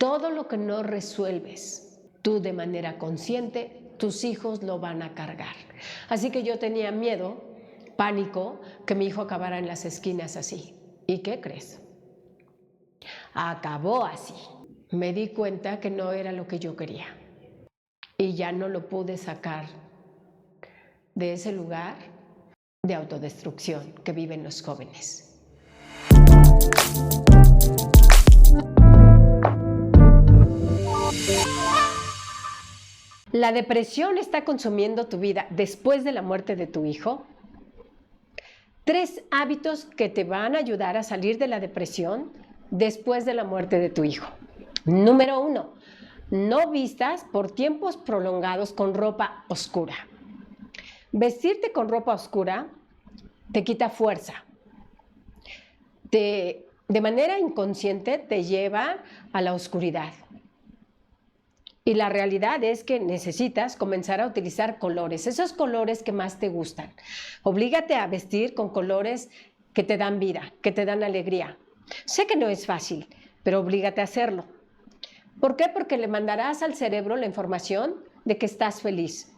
Todo lo que no resuelves tú de manera consciente, tus hijos lo van a cargar. Así que yo tenía miedo, pánico, que mi hijo acabara en las esquinas así. ¿Y qué crees? Acabó así. Me di cuenta que no era lo que yo quería. Y ya no lo pude sacar de ese lugar de autodestrucción que viven los jóvenes. ¿La depresión está consumiendo tu vida después de la muerte de tu hijo? 3 hábitos que te van a ayudar a salir de la depresión después de la muerte de tu hijo. Número 1, no vistas por tiempos prolongados con ropa oscura. Vestirte con ropa oscura te quita fuerza. De manera inconsciente te lleva a la oscuridad. Y la realidad es que necesitas comenzar a utilizar colores, esos colores que más te gustan. Oblígate a vestir con colores que te dan vida, que te dan alegría. Sé que no es fácil, pero oblígate a hacerlo. ¿Por qué? Porque le mandarás al cerebro la información de que estás feliz.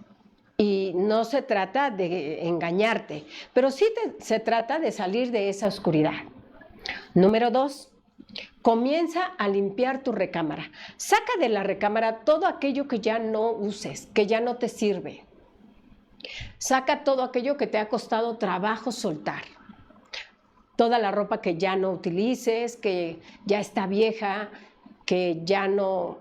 Y no se trata de engañarte, pero sí se trata de salir de esa oscuridad. Número 2. Comienza a limpiar tu recámara. Saca de la recámara todo aquello que ya no uses, que ya no te sirve. Saca todo aquello que te ha costado trabajo soltar. Toda la ropa que ya no utilices, que ya está vieja, que ya no,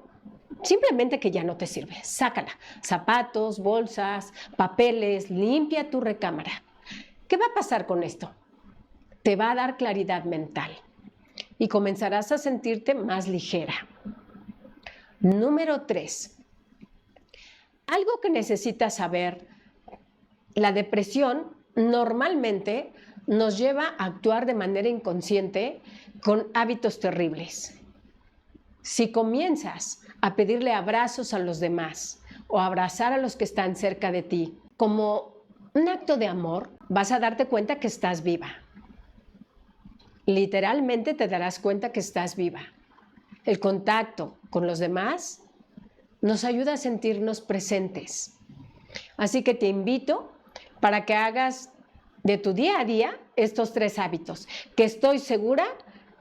simplemente que ya no te sirve. Sácala. Zapatos, bolsas, papeles, limpia tu recámara. ¿Qué va a pasar con esto? Te va a dar claridad mental y comenzarás a sentirte más ligera. Número 3. Algo que necesitas saber, la depresión normalmente nos lleva a actuar de manera inconsciente con hábitos terribles. Si comienzas a pedirle abrazos a los demás o abrazar a los que están cerca de ti como un acto de amor, vas a darte cuenta que estás viva. Literalmente te darás cuenta que estás viva. El contacto con los demás nos ayuda a sentirnos presentes. Así que te invito para que hagas de tu día a día estos 3 hábitos, que estoy segura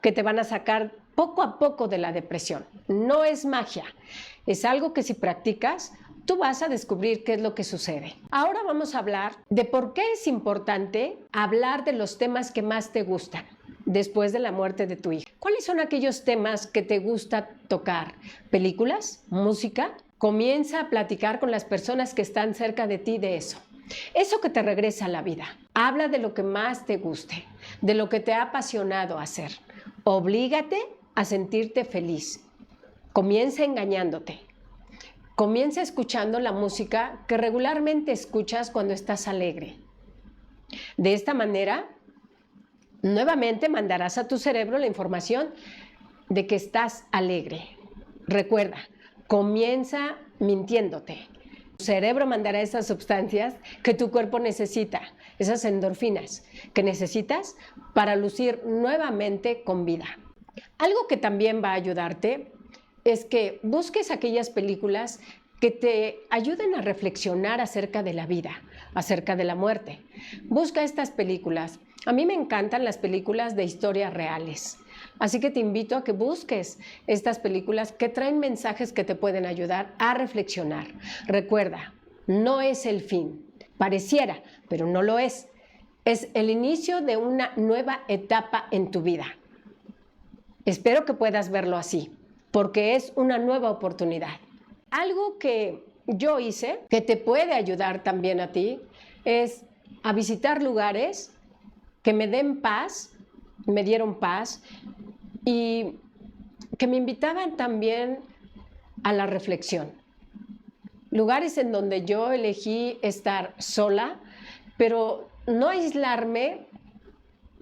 que te van a sacar poco a poco de la depresión. No es magia, es algo que si practicas, tú vas a descubrir qué es lo que sucede. Ahora vamos a hablar de por qué es importante hablar de los temas que más te gustan después de la muerte de tu hijo. ¿Cuáles son aquellos temas que te gusta tocar? ¿Películas? ¿Música? Comienza a platicar con las personas que están cerca de ti de eso. Eso que te regresa a la vida. Habla de lo que más te guste, de lo que te ha apasionado hacer. Oblígate a sentirte feliz. Comienza engañándote. Comienza escuchando la música que regularmente escuchas cuando estás alegre. De esta manera, nuevamente mandarás a tu cerebro la información de que estás alegre. Recuerda, comienza mintiéndote. Tu cerebro mandará esas sustancias que tu cuerpo necesita, esas endorfinas que necesitas para lucir nuevamente con vida. Algo que también va a ayudarte es que busques aquellas películas que te ayuden a reflexionar acerca de la vida, acerca de la muerte. Busca estas películas. A mí me encantan las películas de historias reales. Así que te invito a que busques estas películas que traen mensajes que te pueden ayudar a reflexionar. Recuerda, no es el fin. Pareciera, pero no lo es. Es el inicio de una nueva etapa en tu vida. Espero que puedas verlo así, porque es una nueva oportunidad. Algo que yo hice, que te puede ayudar también a ti, es a visitar lugares que me den paz, me dieron paz y que me invitaban también a la reflexión. Lugares en donde yo elegí estar sola, pero no aislarme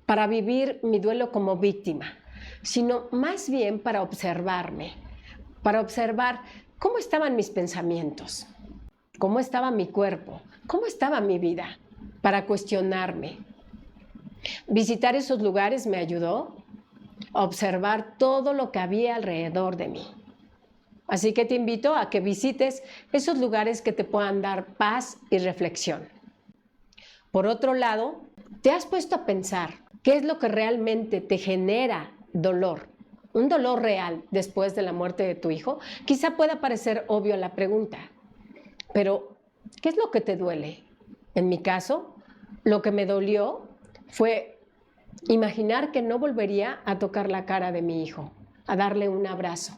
para vivir mi duelo como víctima, sino más bien para observarme, para observar cómo estaban mis pensamientos, cómo estaba mi cuerpo, cómo estaba mi vida, para cuestionarme. Visitar esos lugares me ayudó a observar todo lo que había alrededor de mí. Así que te invito a que visites esos lugares que te puedan dar paz y reflexión. Por otro lado, ¿te has puesto a pensar qué es lo que realmente te genera dolor? Un dolor real después de la muerte de tu hijo. Quizá pueda parecer obvio la pregunta, pero ¿qué es lo que te duele? En mi caso, lo que me dolió fue imaginar que no volvería a tocar la cara de mi hijo, a darle un abrazo.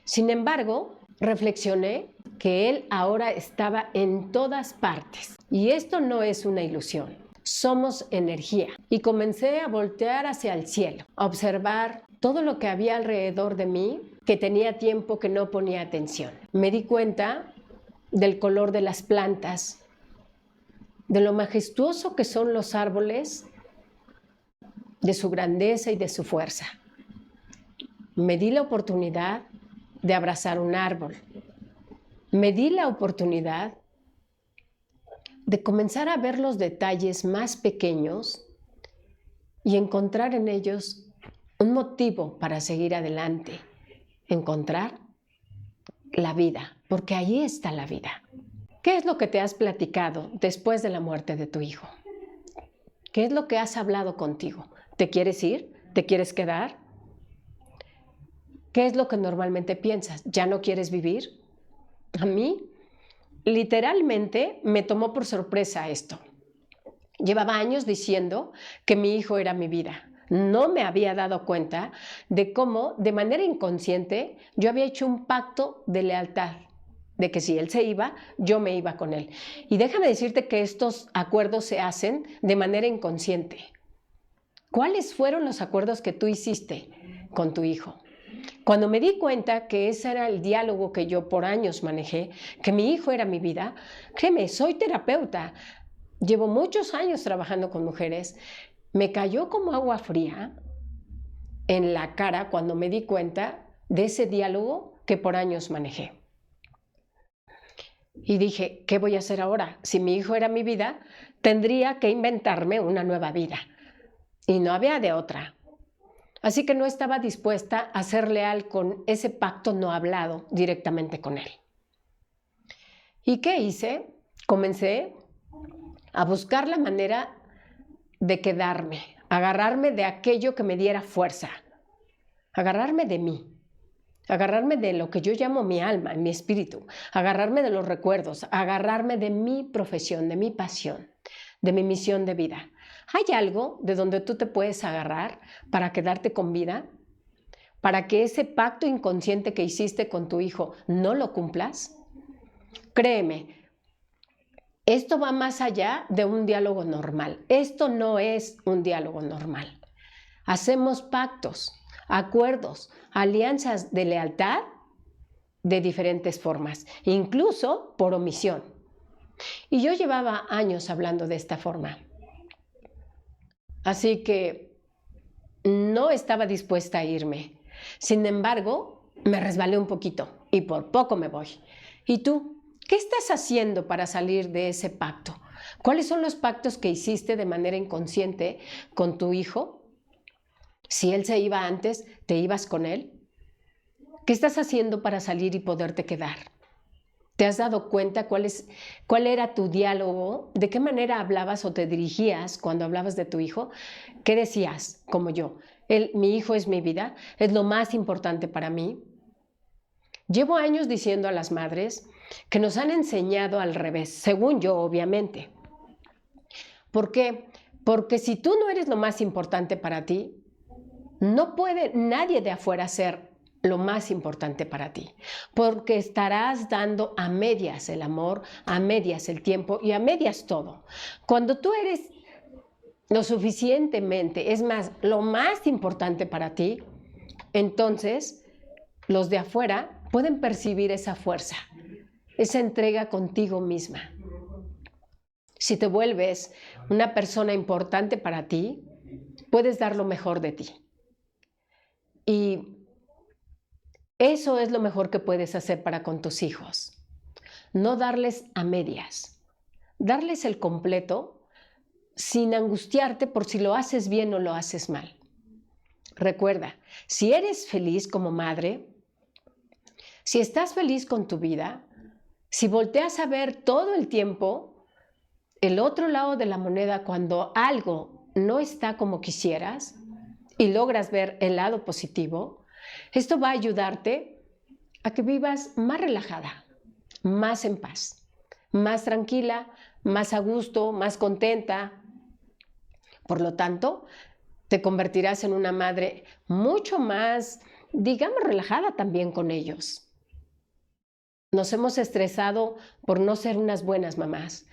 Sin embargo, reflexioné que él ahora estaba en todas partes. Y esto no es una ilusión. Somos energía. Y comencé a voltear hacia el cielo, a observar todo lo que había alrededor de mí, que tenía tiempo que no ponía atención. Me di cuenta del color de las plantas, de lo majestuoso que son los árboles, de su grandeza y de su fuerza. Me di la oportunidad de abrazar un árbol. Me di la oportunidad de comenzar a ver los detalles más pequeños y encontrar en ellos un motivo para seguir adelante, encontrar la vida, porque ahí está la vida. ¿Qué es lo que te has platicado después de la muerte de tu hijo? ¿Qué es lo que has hablado contigo? ¿Te quieres ir? ¿Te quieres quedar? ¿Qué es lo que normalmente piensas? ¿Ya no quieres vivir? A mí, literalmente, me tomó por sorpresa esto. Llevaba años diciendo que mi hijo era mi vida. No me había dado cuenta de cómo, de manera inconsciente, yo había hecho un pacto de lealtad, de que si él se iba, yo me iba con él. Y déjame decirte que estos acuerdos se hacen de manera inconsciente. ¿Cuáles fueron los acuerdos que tú hiciste con tu hijo? Cuando me di cuenta que ese era el diálogo que yo por años manejé, que mi hijo era mi vida, créeme, soy terapeuta, llevo muchos años trabajando con mujeres, me cayó como agua fría en la cara cuando me di cuenta de ese diálogo que por años manejé. Y dije, ¿qué voy a hacer ahora? Si mi hijo era mi vida, tendría que inventarme una nueva vida. Y no había de otra. Así que no estaba dispuesta a ser leal con ese pacto no hablado directamente con él. ¿Y qué hice? Comencé a buscar la manera de quedarme, agarrarme de aquello que me diera fuerza, agarrarme de mí, agarrarme de lo que yo llamo mi alma, mi espíritu, agarrarme de los recuerdos, agarrarme de mi profesión, de mi pasión, de mi misión de vida. ¿Hay algo de donde tú te puedes agarrar para quedarte con vida? ¿Para que ese pacto inconsciente que hiciste con tu hijo no lo cumplas? Créeme, esto va más allá de un diálogo normal. Esto no es un diálogo normal. Hacemos pactos, acuerdos, alianzas de lealtad de diferentes formas, incluso por omisión. Y yo llevaba años hablando de esta forma. Así que no estaba dispuesta a irme. Sin embargo, me resbalé un poquito y por poco me voy. ¿Y tú? ¿Qué estás haciendo para salir de ese pacto? ¿Cuáles son los pactos que hiciste de manera inconsciente con tu hijo? Si él se iba antes, ¿te ibas con él? ¿Qué estás haciendo para salir y poderte quedar? ¿Te has dado cuenta cuál era tu diálogo? ¿De qué manera hablabas o te dirigías cuando hablabas de tu hijo? ¿Qué decías, como yo? Mi hijo es mi vida, es lo más importante para mí. Llevo años diciendo a las madres que nos han enseñado al revés, según yo, obviamente. ¿Por qué? Porque si tú no eres lo más importante para ti, no puede nadie de afuera ser lo más importante para ti, porque estarás dando a medias el amor, a medias el tiempo y a medias todo. Cuando tú eres lo suficientemente, es más, lo más importante para ti, entonces los de afuera pueden percibir esa fuerza, esa entrega contigo misma. Si te vuelves una persona importante para ti, puedes dar lo mejor de ti. Y eso es lo mejor que puedes hacer para con tus hijos. No darles a medias, darles el completo sin angustiarte por si lo haces bien o lo haces mal. Recuerda, si eres feliz como madre, Si estás feliz con tu vida, si volteas a ver todo el tiempo el otro lado de la moneda cuando algo no está como quisieras y logras ver el lado positivo, esto va a ayudarte a que vivas más relajada, más en paz, más tranquila, más a gusto, más contenta. Por lo tanto, te convertirás en una madre mucho más, digamos, relajada también con ellos. Nos hemos estresado por no ser unas buenas mamás.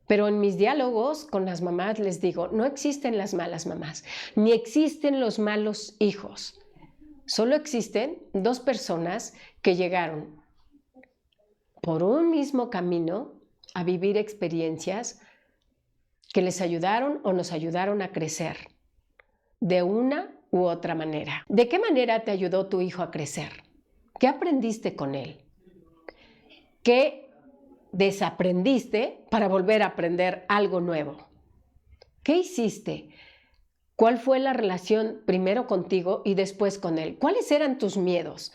Pero en mis diálogos con las mamás les digo, no existen las malas mamás, ni existen los malos hijos. Solo existen dos personas que llegaron por un mismo camino a vivir experiencias que les ayudaron o nos ayudaron a crecer de una u otra manera. ¿De qué manera te ayudó tu hijo a crecer? ¿Qué aprendiste con él? ¿Qué desaprendiste para volver a aprender algo nuevo? ¿Qué hiciste? ¿Cuál fue la relación primero contigo y después con él? ¿Cuáles eran tus miedos?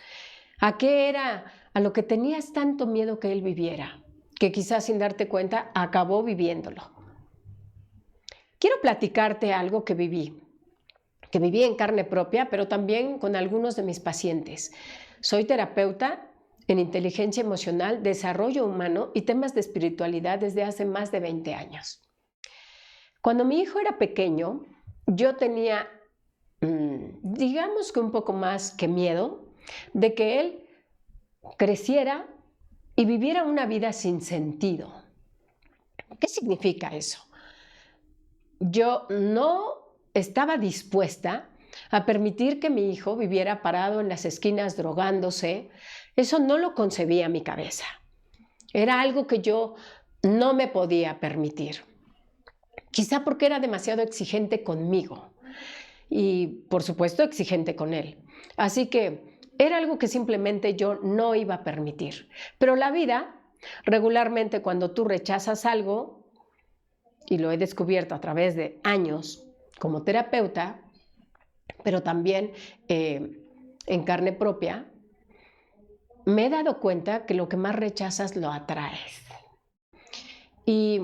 ¿A qué era a lo que tenías tanto miedo que él viviera? Que quizás sin darte cuenta acabó viviéndolo. Quiero platicarte algo que viví en carne propia, pero también con algunos de mis pacientes. Soy terapeuta en inteligencia emocional, desarrollo humano y temas de espiritualidad desde hace más de 20 años. Cuando mi hijo era pequeño, yo tenía, digamos que un poco más que miedo, de que él creciera y viviera una vida sin sentido. ¿Qué significa eso? Yo no estaba dispuesta a permitir que mi hijo viviera parado en las esquinas drogándose. Eso no lo concebía en mi cabeza. Era algo que yo no me podía permitir. Quizá porque era demasiado exigente conmigo y, por supuesto, exigente con él. Así que era algo que simplemente yo no iba a permitir. Pero la vida, regularmente cuando tú rechazas algo, y lo he descubierto a través de años como terapeuta, pero también en carne propia, me he dado cuenta que lo que más rechazas lo atraes. Y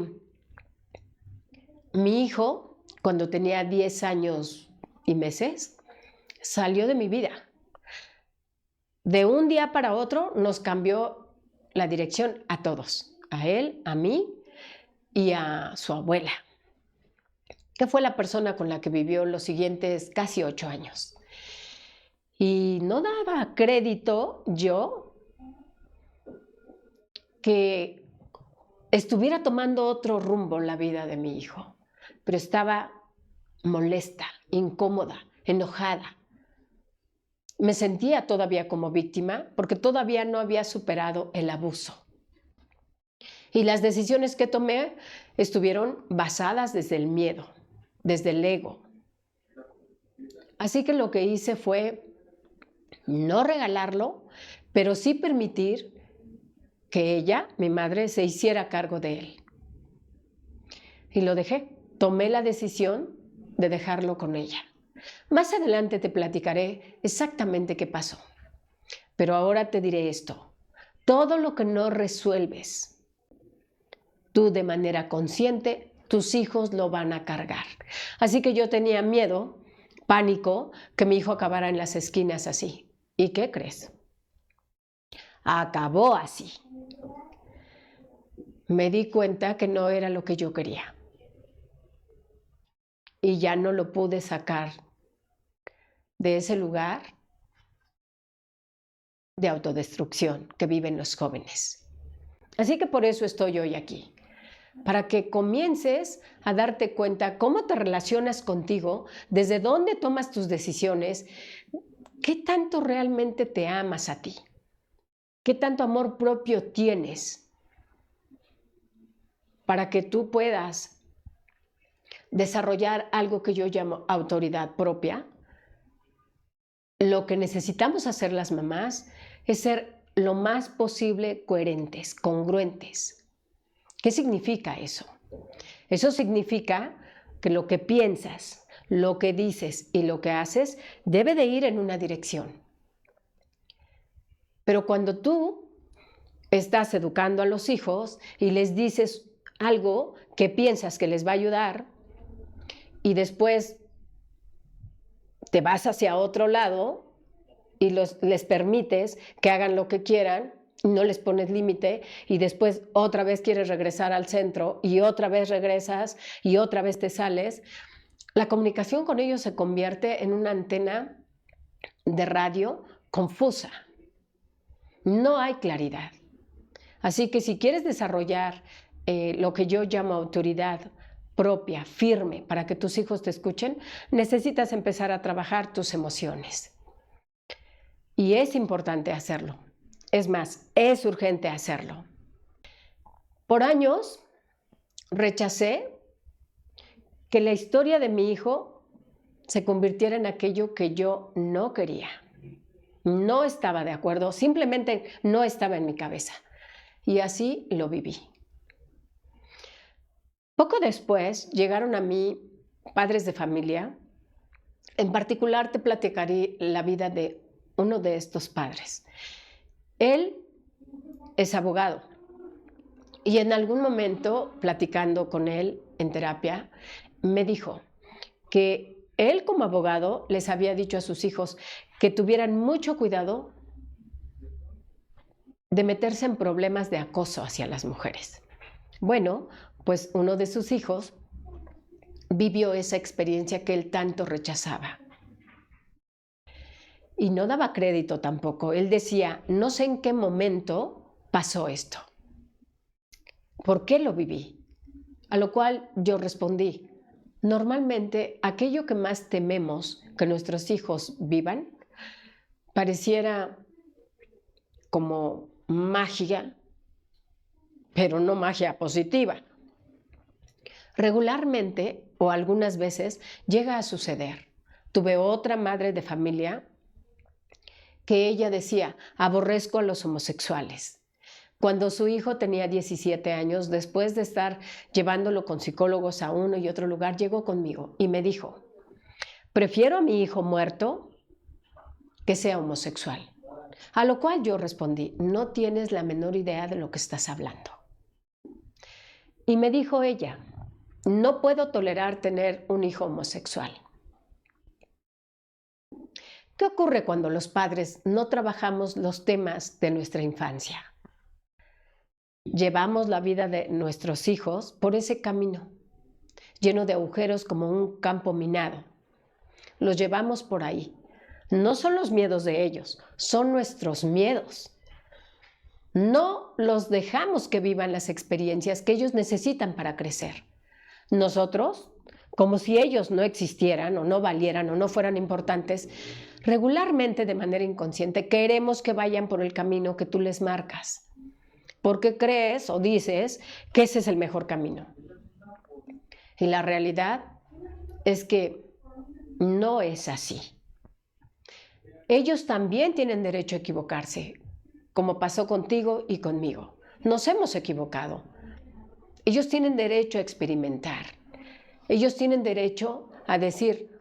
mi hijo, cuando tenía 10 años y meses, salió de mi vida. De un día para otro nos cambió la dirección a todos, a él, a mí y a su abuela, que fue la persona con la que vivió los siguientes casi 8 años. Y no daba crédito yo que estuviera tomando otro rumbo la vida de mi hijo, pero estaba molesta, incómoda, enojada. Me sentía todavía como víctima porque todavía no había superado el abuso. Y las decisiones que tomé estuvieron basadas desde el miedo, desde el ego. Así que lo que hice fue no regalarlo, pero sí permitir que ella, mi madre, se hiciera cargo de él. Y lo dejé. Tomé la decisión de dejarlo con ella. Más adelante te platicaré exactamente qué pasó. Pero ahora te diré esto. Todo lo que no resuelves tú de manera consciente, tus hijos lo van a cargar. Así que yo tenía miedo, pánico, que mi hijo acabara en las esquinas así. ¿Y qué crees? Acabó así. Me di cuenta que no era lo que yo quería. Y ya no lo pude sacar de ese lugar de autodestrucción que viven los jóvenes. Así que por eso estoy hoy aquí, para que comiences a darte cuenta cómo te relacionas contigo, desde dónde tomas tus decisiones, qué tanto realmente te amas a ti, qué tanto amor propio tienes, para que tú puedas desarrollar algo que yo llamo autoridad propia. Lo que necesitamos hacer las mamás es ser lo más posible coherentes, congruentes. ¿Qué significa eso? Eso significa que lo que piensas, lo que dices y lo que haces debe de ir en una dirección. Pero cuando tú estás educando a los hijos y les dices algo que piensas que les va a ayudar y después te vas hacia otro lado y les permites que hagan lo que quieran, no les pones límite y después otra vez quieres regresar al centro y otra vez regresas y otra vez te sales, la comunicación con ellos se convierte en una antena de radio confusa. No hay claridad. Así que si quieres desarrollar lo que yo llamo autoridad propia, firme, para que tus hijos te escuchen, necesitas empezar a trabajar tus emociones. Y es importante hacerlo. Es más, es urgente hacerlo. Por años rechacé que la historia de mi hijo se convirtiera en aquello que yo no quería. No estaba de acuerdo, simplemente no estaba en mi cabeza. Y así lo viví. Poco después llegaron a mí padres de familia. En particular te platicaré la vida de uno de estos padres. Él es abogado y en algún momento, platicando con él en terapia, me dijo que él como abogado les había dicho a sus hijos que tuvieran mucho cuidado de meterse en problemas de acoso hacia las mujeres. Bueno, pues uno de sus hijos vivió esa experiencia que él tanto rechazaba. Y no daba crédito tampoco. Él decía, no sé en qué momento pasó esto. ¿Por qué lo viví? A lo cual yo respondí, normalmente aquello que más tememos que nuestros hijos vivan pareciera como magia, pero no magia positiva. Regularmente o algunas veces llega a suceder. Tuve otra madre de familia que ella decía, aborrezco a los homosexuales. Cuando su hijo tenía 17 años, después de estar llevándolo con psicólogos a uno y otro lugar, llegó conmigo y me dijo, prefiero a mi hijo muerto que sea homosexual. A lo cual yo respondí, no tienes la menor idea de lo que estás hablando. Y me dijo ella, no puedo tolerar tener un hijo homosexual. ¿Qué ocurre cuando los padres no trabajamos los temas de nuestra infancia? Llevamos la vida de nuestros hijos por ese camino, lleno de agujeros como un campo minado. Los llevamos por ahí. No son los miedos de ellos, son nuestros miedos. No los dejamos que vivan las experiencias que ellos necesitan para crecer. Nosotros, como si ellos no existieran o no valieran o no fueran importantes, regularmente de manera inconsciente queremos que vayan por el camino que tú les marcas, porque crees o dices que ese es el mejor camino. Y la realidad es que no es así. Ellos también tienen derecho a equivocarse, como pasó contigo y conmigo. Nos hemos equivocado. Ellos tienen derecho a experimentar. Ellos tienen derecho a decir,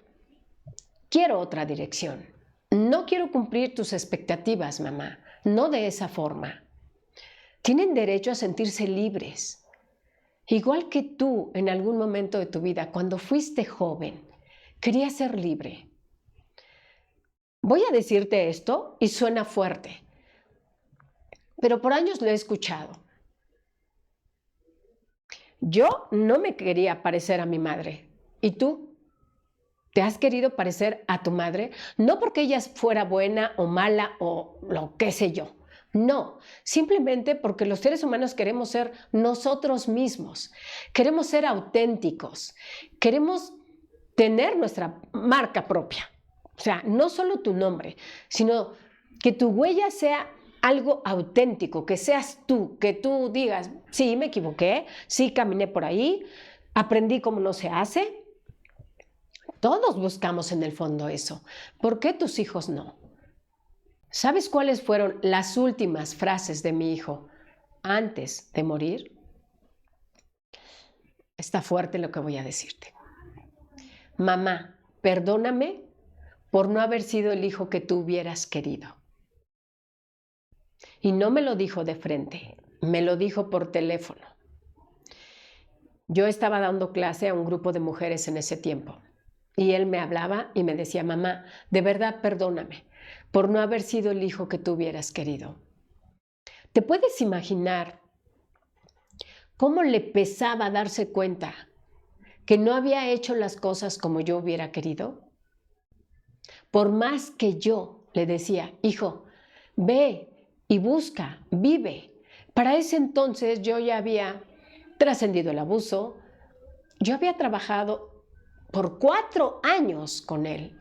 quiero otra dirección. No quiero cumplir tus expectativas, mamá. No de esa forma. Tienen derecho a sentirse libres. Igual que tú en algún momento de tu vida, cuando fuiste joven, querías ser libre. Voy a decirte esto y suena fuerte, pero por años lo he escuchado. Yo no me quería parecer a mi madre. ¿Y tú? ¿Te has querido parecer a tu madre? No porque ella fuera buena o mala o lo que sé yo. No, simplemente porque los seres humanos queremos ser nosotros mismos. Queremos ser auténticos. Queremos tener nuestra marca propia. O sea, no solo tu nombre, sino que tu huella sea algo auténtico, que seas tú, que tú digas, sí, me equivoqué, sí, caminé por ahí, aprendí cómo no se hace. Todos buscamos en el fondo eso. ¿Por qué tus hijos no? ¿Sabes cuáles fueron las últimas frases de mi hijo antes de morir? Está fuerte lo que voy a decirte. Mamá, perdóname por no haber sido el hijo que tú hubieras querido. Y no me lo dijo de frente, me lo dijo por teléfono. Yo estaba dando clase a un grupo de mujeres en ese tiempo y él me hablaba y me decía: mamá, de verdad perdóname por no haber sido el hijo que tú hubieras querido. ¿Te puedes imaginar cómo le pesaba darse cuenta que no había hecho las cosas como yo hubiera querido? Por más que yo le decía: hijo, ve y busca, vive. Para ese entonces yo ya había trascendido el abuso, yo había trabajado por 4 años con él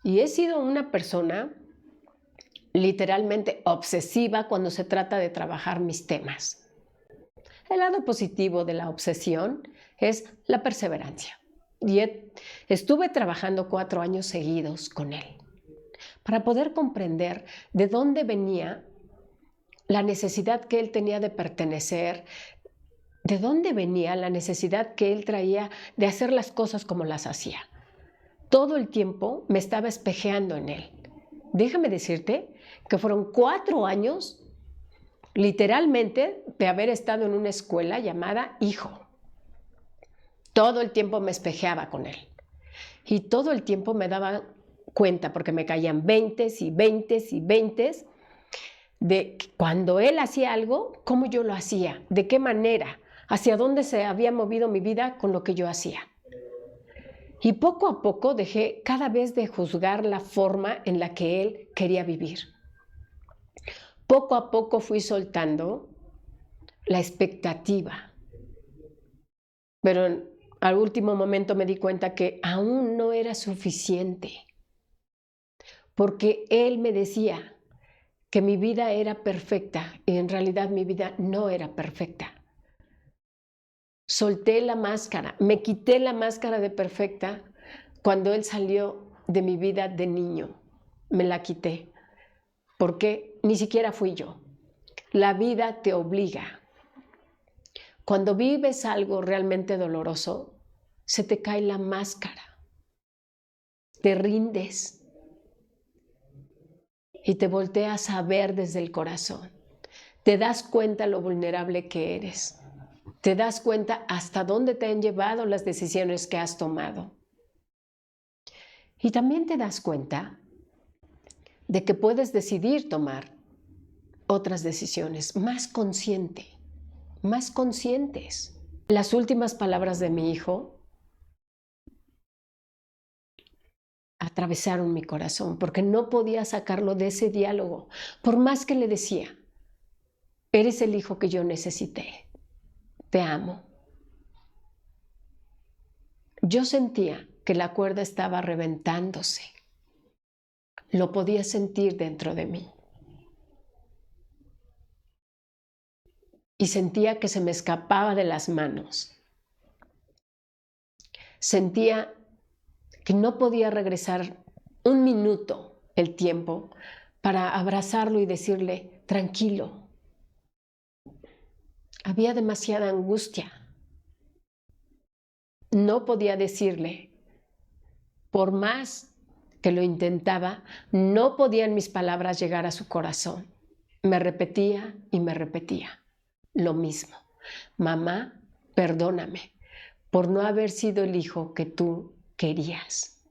y he sido una persona literalmente obsesiva cuando se trata de trabajar mis temas. El lado positivo de la obsesión es la perseverancia. Y estuve trabajando 4 años seguidos con él para poder comprender de dónde venía la necesidad que él tenía de pertenecer, de dónde venía la necesidad que él traía de hacer las cosas como las hacía. Todo el tiempo me estaba espejeando en él. Déjame decirte que fueron 4 años literalmente de haber estado en una escuela llamada Hijo. Todo el tiempo me espejeaba con él y todo el tiempo me daba cuenta, porque me caían 20 y 20 y 20 de cuando él hacía algo, cómo yo lo hacía, de qué manera, hacia dónde se había movido mi vida con lo que yo hacía. Y poco a poco dejé cada vez de juzgar la forma en la que él quería vivir. Poco a poco fui soltando la expectativa, pero al último momento me di cuenta que aún no era suficiente, porque él me decía que mi vida era perfecta y en realidad mi vida no era perfecta. Solté la máscara, me quité la máscara de perfecta cuando él salió de mi vida de niño. Me la quité, porque ni siquiera fui yo. La vida te obliga. Cuando vives algo realmente doloroso, se te cae la máscara, te rindes y te volteas a ver desde el corazón. Te das cuenta lo vulnerable que eres. Te das cuenta hasta dónde te han llevado las decisiones que has tomado. Y también te das cuenta de que puedes decidir tomar otras decisiones más conscientes. Las últimas palabras de mi hijo atravesaron mi corazón porque no podía sacarlo de ese diálogo, por más que le decía: eres el hijo que yo necesité, te amo. Yo sentía que la cuerda estaba reventándose, lo podía sentir dentro de mí y sentía que se me escapaba de las manos. Sentía que no podía regresar un minuto el tiempo para abrazarlo y decirle: tranquilo. Había demasiada angustia. No podía decirle, por más que lo intentaba, no podían mis palabras llegar a su corazón. Me repetía y me repetía lo mismo: mamá, perdóname por no haber sido el hijo que tú querías.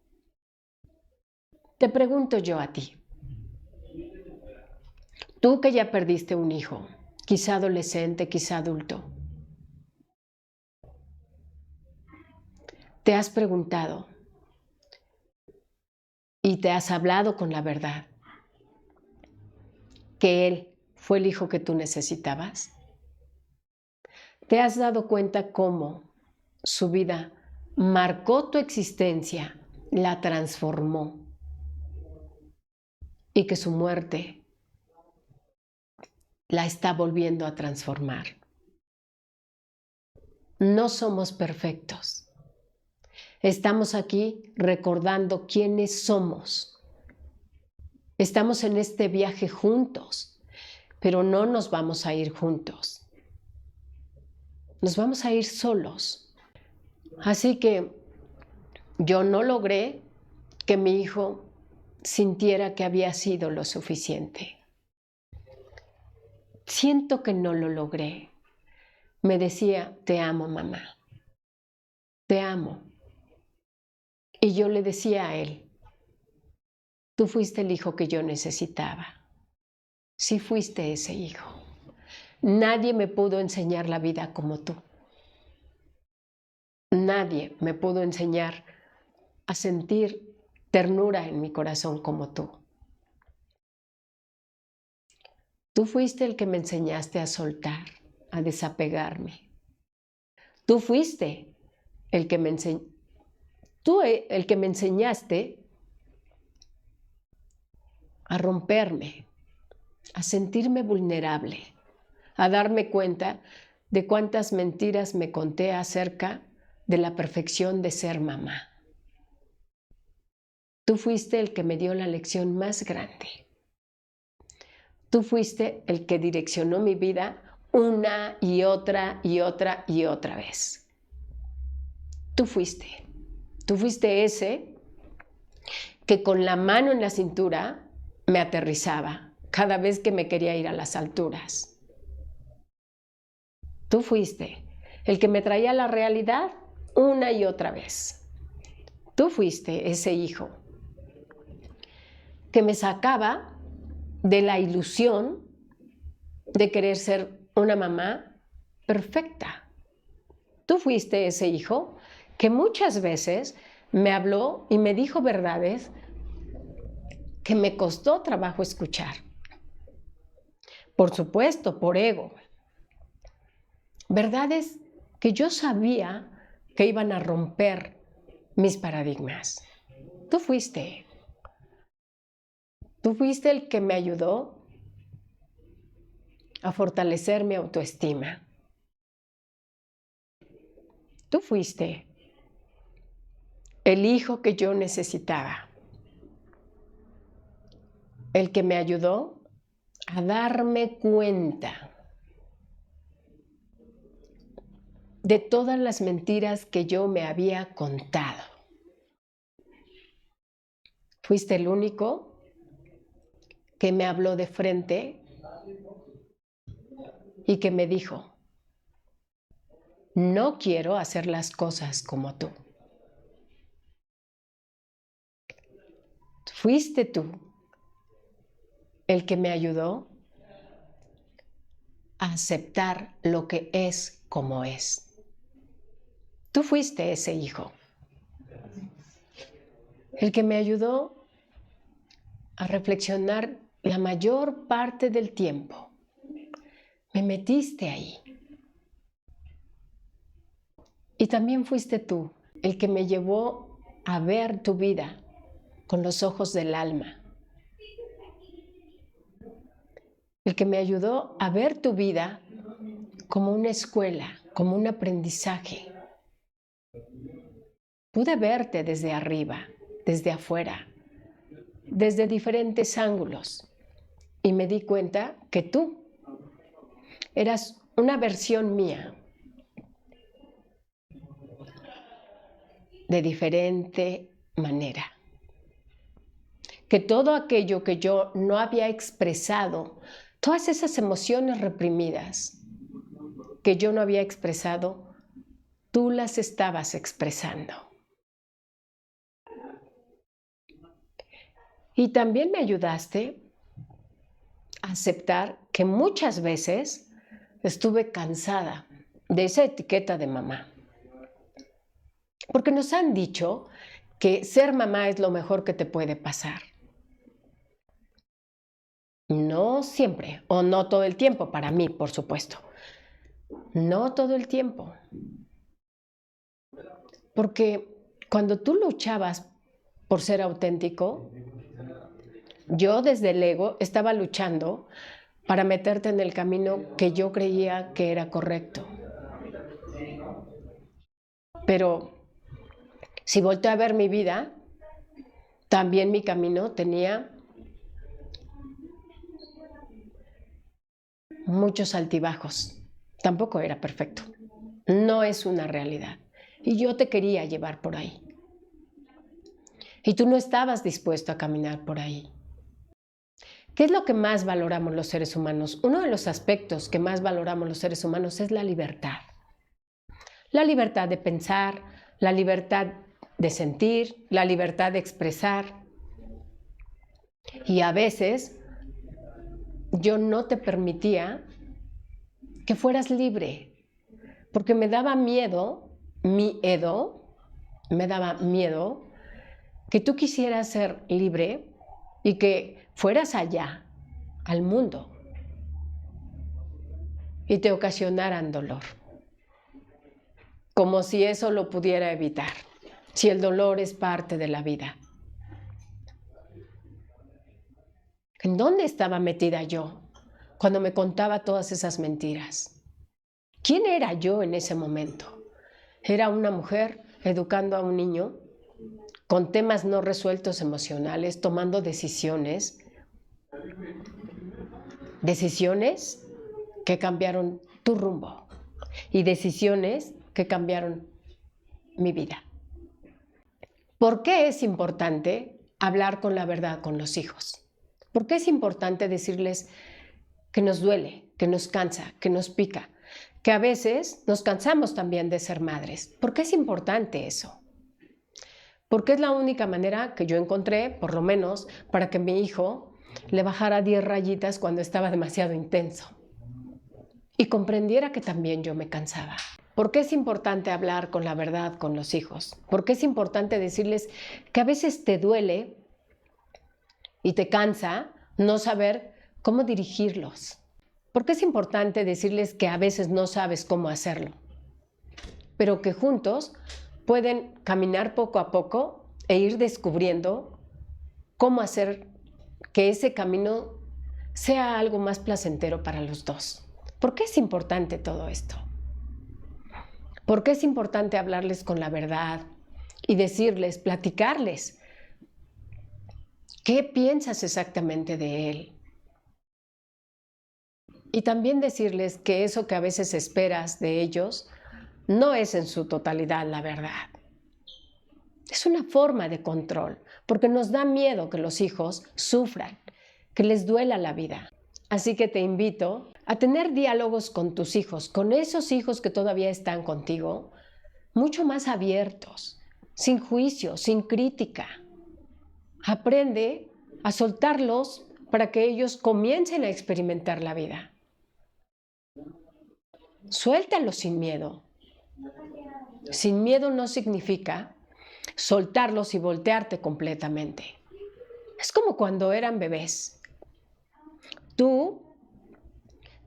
Te pregunto yo a ti, tú que ya perdiste un hijo, quizá adolescente, quizá adulto, ¿te has preguntado y te has hablado con la verdad que él fue el hijo que tú necesitabas? ¿Te has dado cuenta cómo su vida marcó tu existencia, la transformó, y que su muerte la está volviendo a transformar? No somos perfectos. Estamos aquí recordando quiénes somos. Estamos en este viaje juntos, pero no nos vamos a ir juntos. Nos vamos a ir solos. Así que yo no logré que mi hijo sintiera que había sido lo suficiente. siento que no lo logré. Me decía, te amo, mamá, te amo. Y yo le decía a él, tú fuiste el hijo que yo necesitaba. Sí fuiste ese hijo. Nadie me pudo enseñar la vida como tú. Nadie me pudo enseñar a sentir ternura en mi corazón como tú. Tú fuiste el que me enseñaste a soltar, a desapegarme. Tú fuiste el que me enseñaste a romperme, a sentirme vulnerable, a darme cuenta de cuántas mentiras me conté acerca de la perfección de ser mamá. Tú fuiste el que me dio la lección más grande. Tú fuiste el que direccionó mi vida una y otra y otra y otra vez. Tú fuiste ese que con la mano en la cintura me aterrizaba cada vez que me quería ir a las alturas. Tú fuiste el que me traía la realidad una y otra vez. Tú fuiste ese hijo que me sacaba de la ilusión de querer ser una mamá perfecta. Tú fuiste ese hijo que muchas veces me habló y me dijo verdades que me costó trabajo escuchar. Por supuesto, por ego. Verdades que yo sabía que iban a romper mis paradigmas. Tú fuiste el que me ayudó a fortalecer mi autoestima. Tú fuiste el hijo que yo necesitaba, el que me ayudó a darme cuenta de todas las mentiras que yo me había contado. Fuiste el único que me habló de frente y que me dijo, no quiero hacer las cosas como tú. Fuiste tú el que me ayudó a aceptar lo que es como es. Tú fuiste ese hijo, el que me ayudó a reflexionar la mayor parte del tiempo. Me metiste ahí. Y también fuiste tú el que me llevó a ver tu vida con los ojos del alma. El que me ayudó a ver tu vida como una escuela, como un aprendizaje. Pude verte desde arriba, desde afuera, desde diferentes ángulos. Y me di cuenta que tú eras una versión mía, de diferente manera. Que todo aquello que yo no había expresado, todas esas emociones reprimidas que yo no había expresado, tú las estabas expresando. Y también me ayudaste a aceptar que muchas veces estuve cansada de esa etiqueta de mamá. Porque nos han dicho que ser mamá es lo mejor que te puede pasar. No siempre, o no todo el tiempo, para mí, por supuesto. No todo el tiempo. Porque cuando tú luchabas por ser auténtico, yo desde el ego estaba luchando para meterte en el camino que yo creía que era correcto. Pero si volteo a ver mi vida, también mi camino tenía muchos altibajos. Tampoco era perfecto. No es una realidad. Y yo te quería llevar por ahí. Y tú no estabas dispuesto a caminar por ahí. ¿Qué es lo que más valoramos los seres humanos? Uno de los aspectos que más valoramos los seres humanos es la libertad. La libertad de pensar, la libertad de sentir, la libertad de expresar. Y a veces yo no te permitía que fueras libre, porque me daba miedo, me daba miedo que tú quisieras ser libre y que fueras allá, al mundo, y te ocasionaran dolor. Como si eso lo pudiera evitar, si el dolor es parte de la vida. ¿En dónde estaba metida yo cuando me contaba todas esas mentiras? ¿Quién era yo en ese momento? ¿Era una mujer educando a un niño con temas no resueltos emocionales, tomando decisiones que cambiaron tu rumbo y decisiones que cambiaron mi vida? ¿Por qué es importante hablar con la verdad con los hijos? ¿Por qué es importante decirles que nos duele, que nos cansa, que nos pica, que a veces nos cansamos también de ser madres? ¿Por qué es importante eso? Porque es la única manera que yo encontré, por lo menos, para que mi hijo le bajara 10 rayitas cuando estaba demasiado intenso y comprendiera que también yo me cansaba. ¿Por qué es importante hablar con la verdad con los hijos? ¿Por qué es importante decirles que a veces te duele y te cansa no saber cómo dirigirlos? ¿Por qué es importante decirles que a veces no sabes cómo hacerlo, pero que juntos pueden caminar poco a poco e ir descubriendo cómo hacer que ese camino sea algo más placentero para los dos? ¿Por qué es importante todo esto? ¿Por qué es importante hablarles con la verdad y decirles, platicarles qué piensas exactamente de él? Y también decirles que eso que a veces esperas de ellos no es en su totalidad la verdad. Es una forma de control, porque nos da miedo que los hijos sufran, que les duela la vida. Así que te invito a tener diálogos con tus hijos, con esos hijos que todavía están contigo, mucho más abiertos, sin juicio, sin crítica. Aprende a soltarlos para que ellos comiencen a experimentar la vida. Suéltalos sin miedo. Sin miedo no significa soltarlos y voltearte completamente. Es como cuando eran bebés. Tú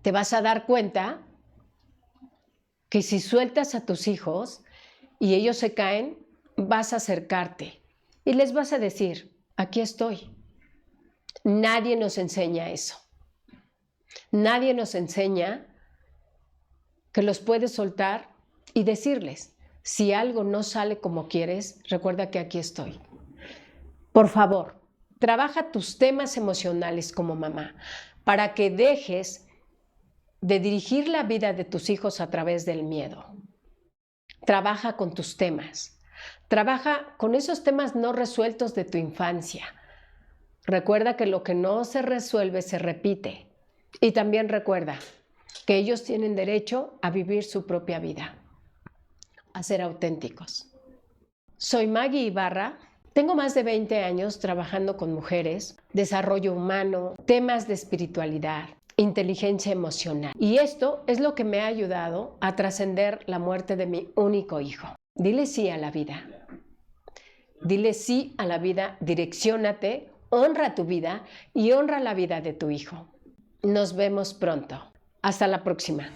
te vas a dar cuenta que si sueltas a tus hijos y ellos se caen, vas a acercarte y les vas a decir, aquí estoy. Nadie nos enseña eso. Nadie nos enseña que los puedes soltar y decirles, si algo no sale como quieres, recuerda que aquí estoy. Por favor, trabaja tus temas emocionales como mamá para que dejes de dirigir la vida de tus hijos a través del miedo. Trabaja con tus temas. Trabaja con esos temas no resueltos de tu infancia. Recuerda que lo que no se resuelve se repite. Y también recuerda que ellos tienen derecho a vivir su propia vida, a ser auténticos. Soy Maggie Ibarra. Tengo más de 20 años trabajando con mujeres, desarrollo humano, temas de espiritualidad, inteligencia emocional. Y esto es lo que me ha ayudado a trascender la muerte de mi único hijo. Dile sí a la vida. Dile sí a la vida, direcciónate, honra tu vida y honra la vida de tu hijo. Nos vemos pronto. Hasta la próxima.